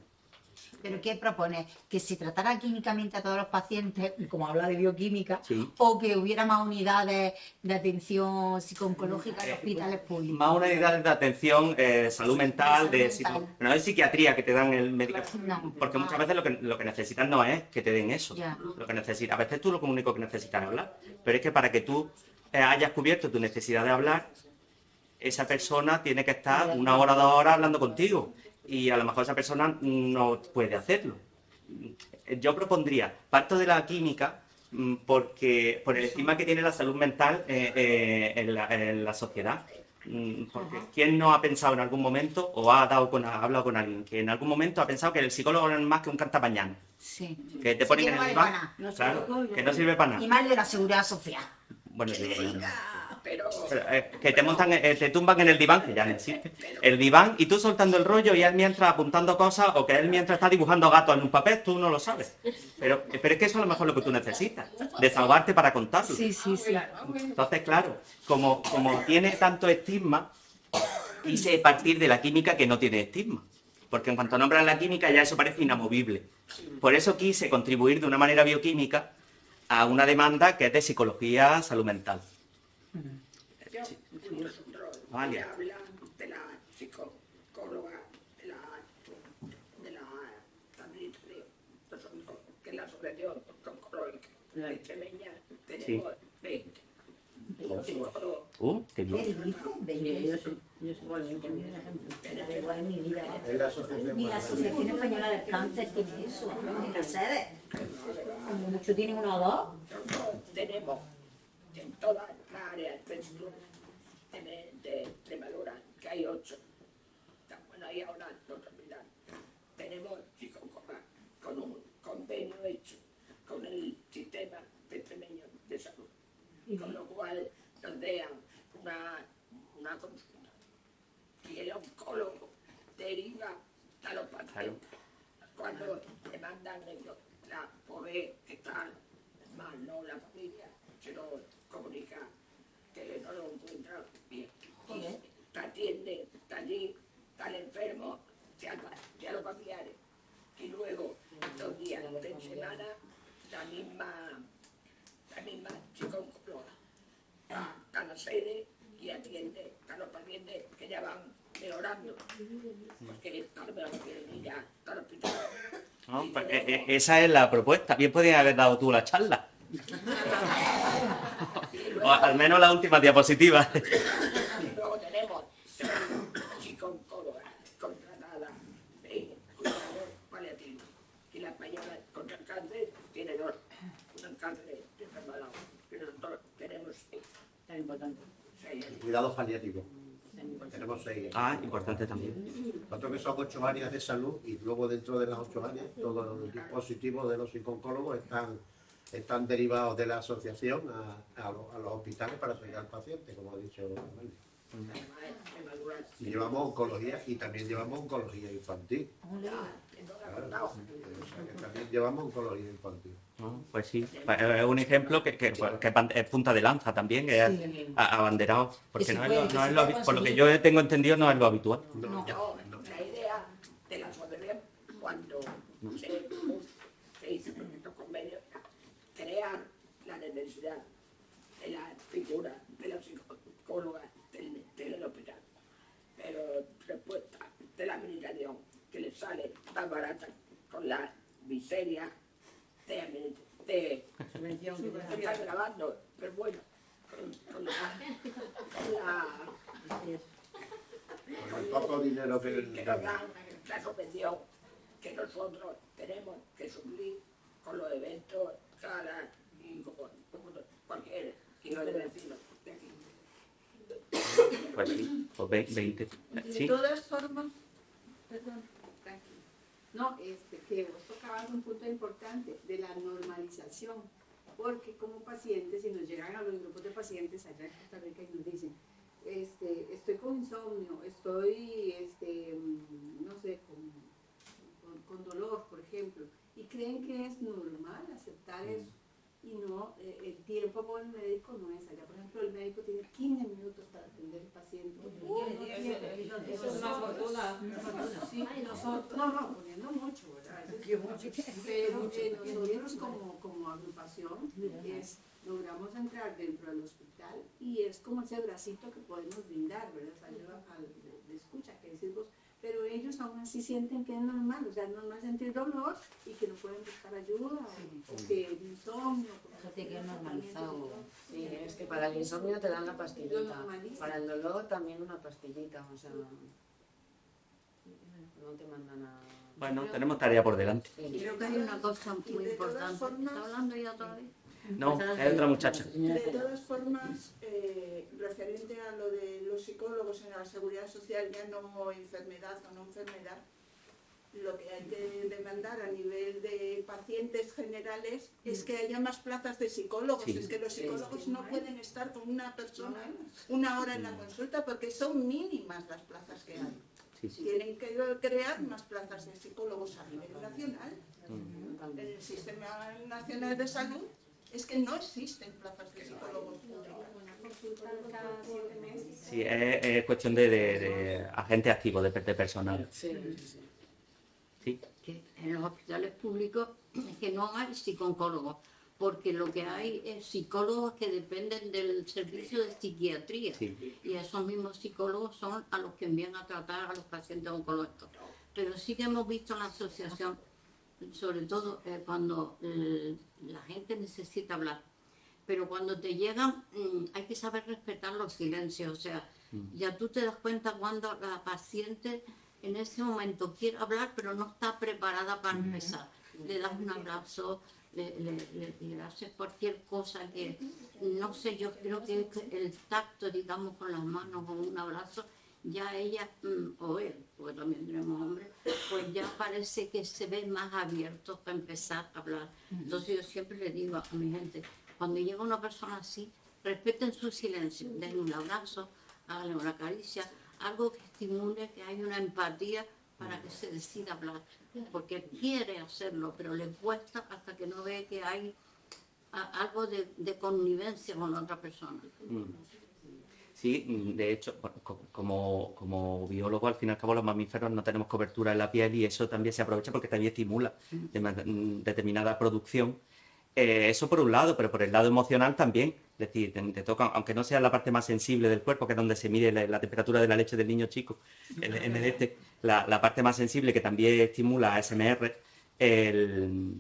¿Pero qué propone? ¿Que se tratara químicamente a todos los pacientes, como habla de bioquímica, Sí. o que hubiera más unidades de atención psico-oncológica en hospitales públicos? Más unidades de atención, salud mental, no es psiquiatría que te dan el médico. No. Porque muchas veces lo que necesitas no es que te den eso. Ya. Lo que necesitas, a veces tú lo único que necesitas es hablar. Pero es que para que tú hayas cubierto tu necesidad de hablar, esa persona tiene que estar 1 hora, 2 horas hablando contigo. Y a lo mejor esa persona no puede hacerlo. Yo propondría, parto de la química, porque por el estigma que tiene la salud mental en la sociedad. Porque ¿quién no ha pensado en algún momento, o ha hablado con alguien, que en algún momento ha pensado que el psicólogo no es más que un cantapañana? Sí. Que te Sí, ponen que en no el vale diván, para nada. claro, que no sirve para Y nada. más de la seguridad social. Bueno, que te montan, te tumban en el diván, que ya no existe, el diván, y tú soltando el rollo y él mientras apuntando cosas, o que él mientras está dibujando gatos en un papel, tú no lo sabes. Pero es que eso es a lo mejor lo que tú necesitas, desahogarte para contarlo. Sí, sí, sí. Entonces, claro, como tiene tanto estigma, quise partir de la química que no tiene estigma. Porque en cuanto nombras la química ya eso parece inamovible. Por eso quise contribuir de una manera bioquímica a una demanda que es de psicología, salud mental. Vale. Habla de la psicóloga, de la que es la asociación oncológica extremeña. Tenemos 20. Qué bien. Yo soy igual, Igual en mi vida. Es la asociación Ni la Asociación Española del Cáncer tiene eso, ni la sede. Como mucho tienen una o dos. Tenemos en toda la área del centro de Extremadura, que hay 8. Bueno, hay ahora en otro hospital. Tenemos psicóloga con un convenio hecho con el sistema extremeño de salud, con lo cual nos dean una consulta y el oncólogo deriva a los pacientes. Cuando le mandan la pobre que está mal, no la familia, se lo comunica que no lo encuentra bien. Y te atiende, está allí, está el enfermo, ya los familiares. Y luego, 2 días de semana, la misma psicóloga a la sede y atiende a los pacientes que ya van mejorando, porque no me lo quieren ir ya al hospital. No, pues, esa es la propuesta. Bien podías haber dado tú la charla. O al menos la última diapositiva. Y luego tenemos 6 psicólogas contratadas en cuidado paliativo. Y la española contra el cáncer tiene 2. Un cáncer de enfermedad. Y nosotros tenemos 6. Tan importante. Cuidados paliativos. Tenemos 6. Ah, importante también. Nosotros que son 8 áreas de salud y luego dentro de las 8 áreas todos los dispositivos de los psicólogos están derivados de la asociación a los hospitales para seguir al paciente, como ha dicho Manuel. Y llevamos oncología y también llevamos oncología infantil. Claro, o sea, que también llevamos oncología infantil. Pues sí, es un ejemplo que es punta de lanza también, que es abanderado, porque no es lo por lo que yo tengo entendido no es lo habitual. No, la idea de la asociación cuando se hizo los convenios, crear la necesidad de la figura de la psicóloga del hospital. Pero respuesta de la administración que le sale tan barata con la miseria de estar grabando, pero bueno, con el poco dinero que nos dan la subvención que nosotros tenemos que suplir con los eventos, salas y como cualquier hijo de vecino de aquí. Pues sí, pues 20. De Sí. todas formas, perdón, tranquilo. No, que vos tocabas un punto importante de la normalización, porque como pacientes, si nos llegan a los grupos de pacientes allá en Costa Rica y nos dicen, estoy con insomnio, estoy, no sé, con dolor, por ejemplo, y creen que es normal aceptar eso. Y no, el tiempo con el médico no es allá. Por ejemplo, el médico tiene 15 minutos para atender al paciente. Eso es una fortuna. Sí, nosotros, no, poniendo mucho, ¿verdad? Pero nosotros como agrupación logramos entrar dentro del hospital y es como ese bracito que podemos brindar, ¿verdad? Esa ayuda de escucha, que decís vos. Pero ellos aún así sienten que es normal, o sea, es normal sentir dolor y que no pueden buscar ayuda, o que el insomnio. Eso te queda normalizado. Sí, es que para el insomnio te dan la Lo pastillita. normalizan. Para el dolor también una pastillita, o sea, no te mandan a... Bueno, tenemos tarea por delante. Sí. Creo que hay una cosa Y muy de todas importante. formas- ¿Está hablando ya todavía? No, es otra muchacha. De todas formas, referente a lo de los psicólogos en la seguridad social, ya no enfermedad o no enfermedad, lo que hay que demandar a nivel de pacientes generales es que haya más plazas de psicólogos. Sí. Es que los psicólogos no pueden estar con una persona 1 hora en la consulta porque son mínimas las plazas que hay. Sí, sí. Tienen que crear más plazas de psicólogos a nivel nacional. En el Sistema Nacional de Salud es que no existen plazas de psicólogos públicos. Cada 7 meses. Sí, es cuestión de agente activo, de personal. Sí, sí, sí. Sí. Que en los hospitales públicos es que no hay psicólogos, porque lo que hay es psicólogos que dependen del servicio de psiquiatría. Sí. Y esos mismos psicólogos son a los que envían a tratar a los pacientes oncológicos. Pero sí que hemos visto en la asociación, sobre todo cuando la gente necesita hablar. Pero cuando te llegan, hay que saber respetar los silencios. O sea, ya tú te das cuenta cuando la paciente en ese momento quiere hablar, pero no está preparada para empezar. Le das un abrazo, le haces cualquier cosa que, no sé, yo creo que el tacto, digamos, con las manos o un abrazo, ya ella, o él, porque también tenemos hombres, pues ya parece que se ven más abiertos para empezar a hablar. Entonces yo siempre le digo a mi gente, cuando llega una persona así, respeten su silencio, denle un abrazo, háganle una caricia, algo que estimule que hay una empatía para que se decida hablar, porque quiere hacerlo, pero le cuesta hasta que no ve que hay algo de connivencia con la otra persona. Sí, de hecho, bueno, como biólogo, al fin y al cabo los mamíferos no tenemos cobertura en la piel y eso también se aprovecha porque también estimula determinada producción. Eso por un lado, pero por el lado emocional también. Es decir, te toca, aunque no sea la parte más sensible del cuerpo, que es donde se mide la temperatura de la leche del niño chico, la parte más sensible que también estimula ASMR, el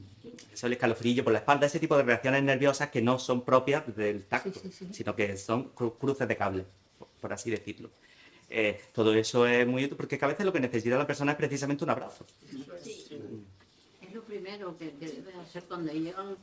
escalofrío por la espalda, ese tipo de reacciones nerviosas que no son propias del tacto, sino que son cruces de cable, por así decirlo. Todo eso es muy útil porque a veces lo que necesita la persona es precisamente un abrazo. Es lo primero que debes hacer cuando llegan,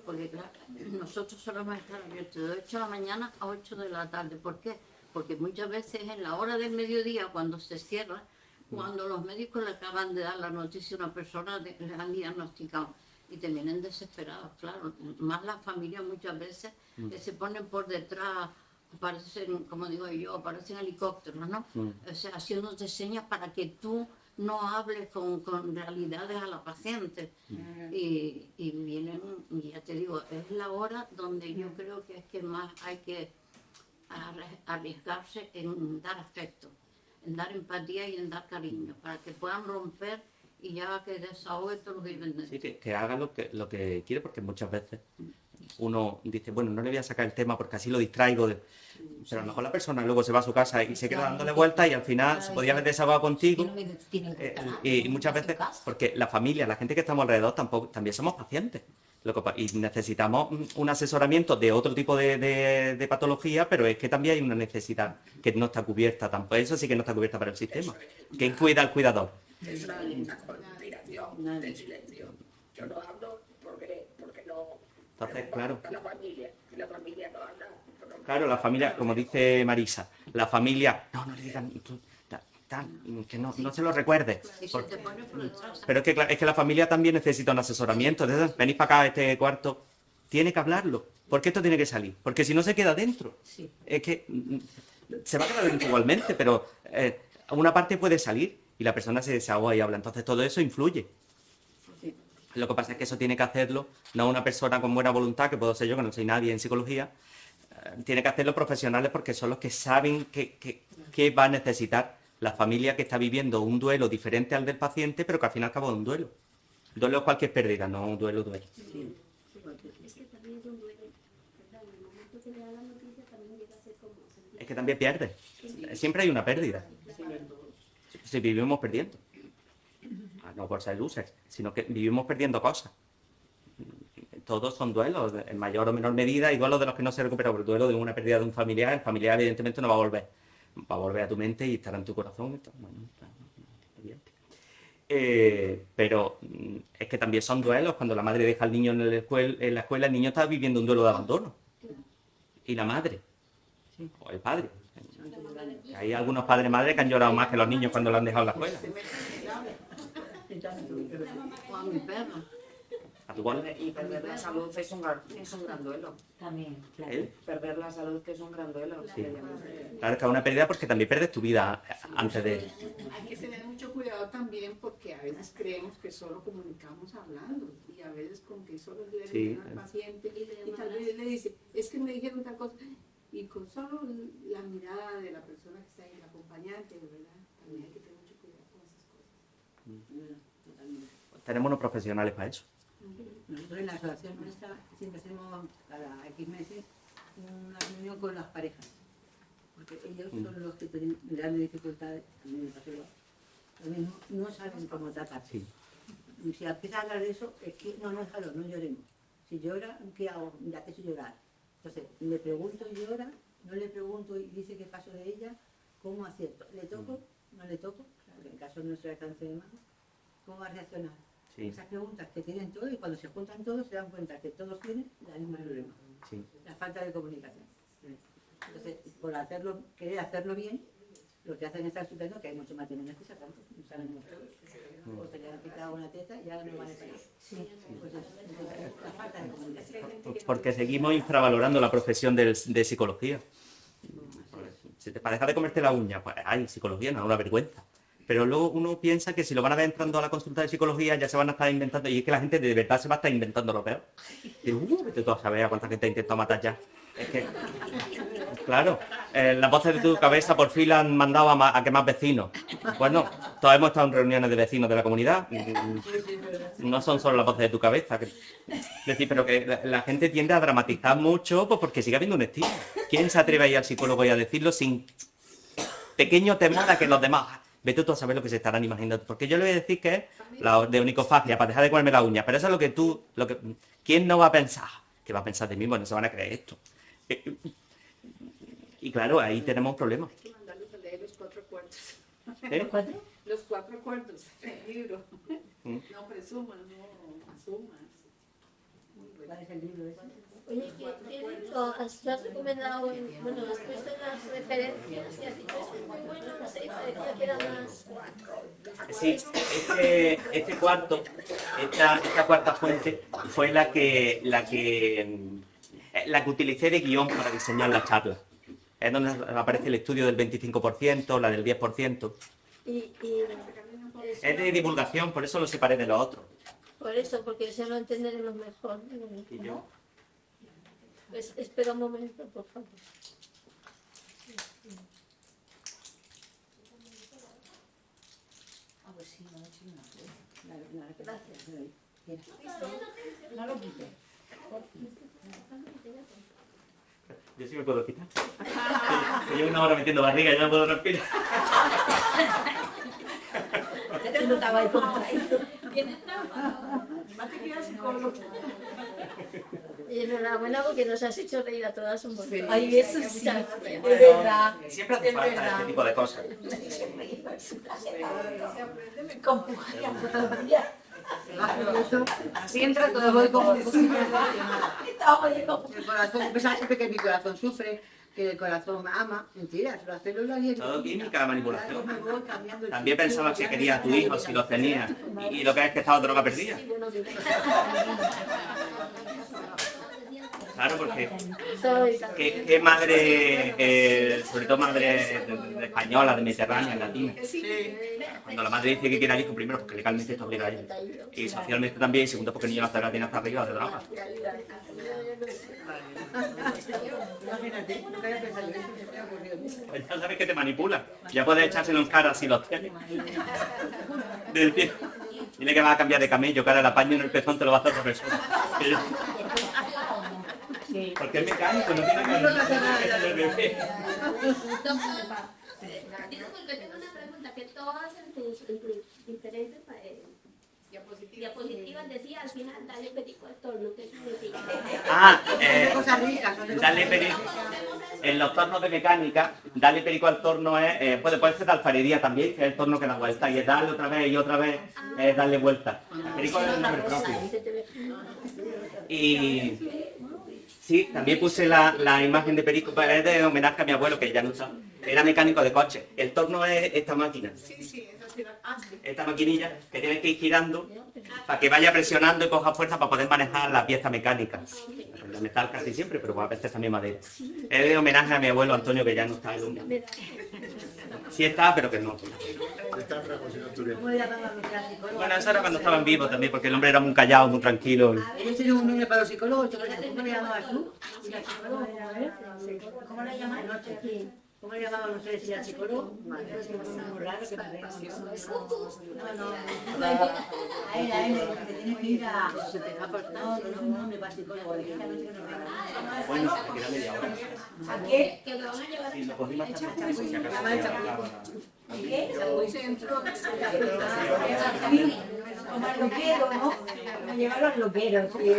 porque claro, nosotros solemos estar abiertos de 8 de la mañana a 8 de la tarde. ¿Por qué? Porque muchas veces en la hora del mediodía, cuando se cierra, cuando los médicos le acaban de dar la noticia a una persona, le han diagnosticado y te vienen desesperados, claro. Más las familias muchas veces que se ponen por detrás, aparecen, como digo yo, aparecen helicópteros, ¿no? O sea, haciéndote señas para que tú no hables con realidades a la paciente. Y vienen, y ya te digo, es la hora donde yo creo que es que más hay que arriesgarse en dar afecto, en dar empatía y en dar cariño, para que puedan romper y ya que desahogue todo lo que viven dentro. Sí, que haga lo que quiere, porque muchas veces uno dice, bueno, no le voy a sacar el tema porque así lo distraigo, pero a lo mejor la persona luego se va a su casa y se queda dándole vueltas y al final se podía haber desahogado contigo. Y muchas veces, porque la familia, la gente que estamos alrededor, también somos pacientes. Y necesitamos un asesoramiento de otro tipo de patología, pero es que también hay una necesidad que no está cubierta tampoco. Eso sí que no está cubierta para el sistema. ¿Quién cuida al cuidador? Es una conspiración de silencio. Yo no hablo porque no... Entonces, claro. La familia no habla. Claro, la familia, como dice Marisa, la familia, no le digan, que no se lo recuerde. Pero es que la familia también necesita un asesoramiento. Entonces, venís para acá a este cuarto, tiene que hablarlo. Porque esto tiene que salir. Porque si no se queda dentro. Es que se va a quedar dentro igualmente, pero una parte puede salir y la persona se desahoga y habla. Entonces, todo eso influye. Lo que pasa es que eso tiene que hacerlo no una persona con buena voluntad, que puedo ser yo, que no soy nadie en psicología. Tiene que hacerlo profesionales porque son los que saben qué va a necesitar la familia que está viviendo un duelo diferente al del paciente, pero que al fin y al cabo es un duelo. Duelo es cualquier pérdida, no un duelo. Sí. Es que también es un duelo, ¿verdad? En el momento que le da la noticia también llega a ser como... Es que también pierde. Siempre hay una pérdida. Si vivimos perdiendo. No por ser losers, sino que vivimos perdiendo cosas. Todos son duelos, en mayor o menor medida, y duelos de los que no se recuperan. Por el duelo de una pérdida de un familiar, el familiar evidentemente no va a volver. Va a volver a tu mente y estará en tu corazón. Pero es que también son duelos. Cuando la madre deja al niño en la escuela, el niño está viviendo un duelo de abandono. Y la madre, o el padre. Hay algunos padres y madres que han llorado más que los niños cuando lo han dejado en la escuela. O a mi perro. ¿A tu cual? Y perder la salud es un gran duelo. También, claro. Perder la salud que es un gran duelo. Sí. Claro que es una pérdida porque también pierdes tu vida antes de... Hay que tener mucho cuidado también porque a veces creemos que solo comunicamos hablando y a veces con que solo le dicen al paciente y tal vez le dice, es que me dijeron tal cosa y con solo la mirada de la persona que está ahí, el acompañante, ¿verdad? También hay que tener mucho cuidado con esas cosas. Tenemos unos profesionales para eso. Nosotros en la asociación nuestra siempre hacemos cada X meses una reunión con las parejas, porque ellos son los que tienen grandes dificultades, también me pasó igual. También no saben cómo tratar. Sí. Y si empieza a hablar de eso, es que no, déjalo, no lloremos. Si llora, ¿qué hago? Ya que es llorar. Entonces, le pregunto y llora, no le pregunto y dice qué pasó de ella, ¿cómo acierto? ¿Le toco? ¿No le toco? Claro, en caso nuestro de cáncer de mama, ¿cómo va a reaccionar? Sí. Esas preguntas que tienen todos y cuando se juntan todos se dan cuenta que todos tienen el mismo problema. Sí. La falta de comunicación. Entonces, por querer hacerlo bien, lo que hacen está estupendo, que hay muchos matrimonios que sacan, no saben mucho. O te le han quitado una teta y ya no vale para nada. Pues es la falta de comunicación. Porque seguimos infravalorando la profesión de psicología. Si te dejas de comerte la uña, pues hay psicología, no es una vergüenza. Pero luego uno piensa que si lo van a ver entrando a la consulta de psicología ya se van a estar inventando, y es que la gente de verdad se va a estar inventando lo peor. Y vete tú a saber a cuánta gente ha intentado matar ya. Es que, claro, las voces de tu cabeza por fin la han mandado a quemar vecinos. Bueno, todos hemos estado en reuniones de vecinos de la comunidad. No son solo las voces de tu cabeza. Es decir, pero que la gente tiende a dramatizar mucho pues porque sigue habiendo un estilo. ¿Quién se atreve a ir al psicólogo y a decirlo sin pequeño temor a que los demás... Vete tú a saber lo que se estarán imaginando. Porque yo le voy a decir que es la de onicofagia, para dejar de comerme la uña. Pero eso es lo que tú... ¿Quién no va a pensar? ¿Qué va a pensar de mí? Bueno, se van a creer esto. Y claro, ahí tenemos un problema. Hay que mandarlos a leer los 4 cuartos. ¿Eh? Los 4 cuartos del libro. No presumas, no asumas. ¿Cuál es el libro ese? Oye, ¿qué libro has recomendado? Bueno, has puesto las referencias y has dicho, este es muy bueno, no sé, parecía que era más... Sí, este cuarto, esta cuarta fuente fue la que utilicé de guión para diseñar la charla. Es donde aparece el estudio del 25%, la del 10%. Es de divulgación, por eso lo separé de los otros. Por eso, porque se lo entenderemos mejor. ¿Y yo? Pues espera un momento, por favor. Ah, pues sí, no, sí, no. Gracias. No lo quité. Yo sí me puedo quitar. Llevo una hora metiendo barriga y ya no puedo respirar. Yo no estaba ahí como Y enhorabuena porque nos has hecho reír a todas un montón. Ay, eso sí, es verdad. Siempre hace falta este tipo de cosas. Así entra todo. Voy como el corazón, pensaba siempre que mi corazón sufre, que el corazón ama. Mentiras, las células y el... Todo química, manipulación. Me voy cambiando el También pensaba que quería a tu hijo si lo tenía. Y lo que es que estaba droga perdida. Claro, porque ¿qué madre, sobre todo madre española, de Mediterránea, latina? Cuando la madre dice que quiere al hijo, primero porque legalmente está obligada a ello. Y socialmente también, y segundo porque el niño nace la tiene hasta arriba de droga. Imagínate, nunca había pensado eso, se me ha ocurrido. Pues ya sabes que te manipulan. Ya puedes echárselo en cara si lo tienes. Del pie. Dile que vas a cambiar de camello, que ahora el apaño en el pezón te lo va a hacer el profesor. Porque es mecánico, no tiene que ver. Disculpe, tengo una pregunta, que todas en tus diferentes diapositivas decía al final, dale perico al torno, ¿qué significa? Cosas ricas. Dale perico. En los tornos de mecánica, darle perico al torno es, puede ser de alfarería también, que es el torno que da vuelta, y es darle otra vez y otra vez, es darle vuelta. El perico es un nombre propio. Y sí, también puse la imagen de perico, es de homenaje a mi abuelo, que ya no está. Era mecánico de coche. El torno es esta máquina. Esta maquinilla que tienes que ir girando para que vaya presionando y coja fuerza para poder manejar la pieza mecánica. De metal casi siempre, pero a veces también madera. Es de homenaje a mi abuelo Antonio, que ya no está en el mundo. Sí está, pero que no. Bueno, eso era cuando estaban vivos también, porque el hombre era muy callado, muy tranquilo. Ellos tienen un nombre para los psicólogos. ¿Cómo le llamabas tú? ¿Cómo le llamas? ¿Cómo le llamaban ustedes si era psicólogo? Muy raro que me reían. A él, que tiene que ir a... No, me va psicólogo. Bueno, se queda media hora. ¿A qué? Que lo van a llevar Sí, lo cogí más tarde, si acaso ¿Qué? Como al loquero, ¿no? Me llevaron al loquero, sí.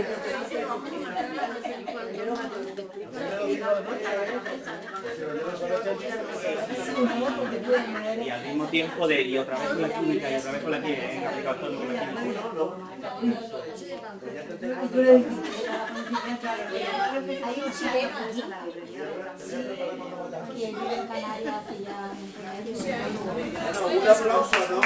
Y al mismo tiempo y otra vez con la química y otra vez con la química, aplicado todo con la química. Hay un chileno aquí que vive en Canarias hace ya Un aplauso, ¿no?